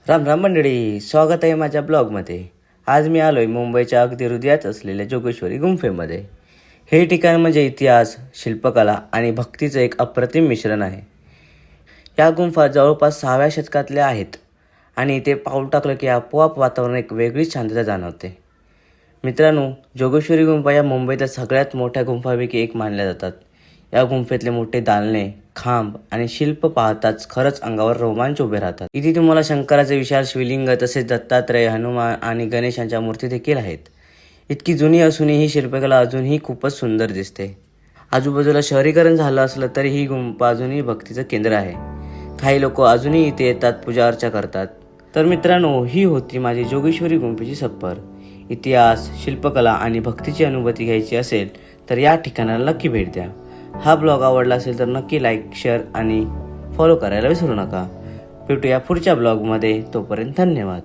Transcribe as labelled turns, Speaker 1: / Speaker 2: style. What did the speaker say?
Speaker 1: राम राम मंडळी, स्वागत आहे माझ्या ब्लॉगमध्ये. आज मी आलो आहे मुंबईच्या अगदी हृदयात असलेल्या जोगेश्वरी गुंफेमध्ये. हे ठिकाण म्हणजे इतिहास, शिल्पकला आणि भक्तीचं एक अप्रतिम मिश्रण आहे. या गुंफा जवळपास 6व्या शतकातल्या आहेत आणि इथे पाऊल टाकलं की आपोआप वातावरण एक वेगळीच शांतता जाणवते. मित्रांनो, जोगेश्वरी गुंफा या मुंबईतल्या सगळ्यात मोठ्या गुंफांपैकी एक मानल्या जातात. या गुंफेतले मोठे दालने, खांब आणि शिल्प पाहताच खरंच अंगावर रोमांच उभे राहतात. इथे तुम्हाला शंकराचे विशाल शिवलिंग, तसेच दत्तात्रय, हनुमान आणि गणेशांच्या मूर्ती देखील आहेत. इतकी जुनी असूनही ही शिल्पकला अजूनही खूपच सुंदर दिसते. आजूबाजूला शहरीकरण झालं असलं तरी ही गुंफा अजूनही भक्तीचं केंद्र आहे. काही लोक अजूनही इथे येतात, पूजा अर्चा करतात. तर मित्रांनो, ही होती माझी जोगेश्वरी गुंफेची सफर. इतिहास, शिल्पकला आणि भक्तीची अनुभूती घ्यायची असेल तर या ठिकाणाला नक्की भेट द्या. हा ब्लॉग आवडला असेल तर नक्की लाईक, शेअर आणि फॉलो करायला विसरू नका. भेटूया पुढच्या ब्लॉगमध्ये. तोपर्यंत धन्यवाद.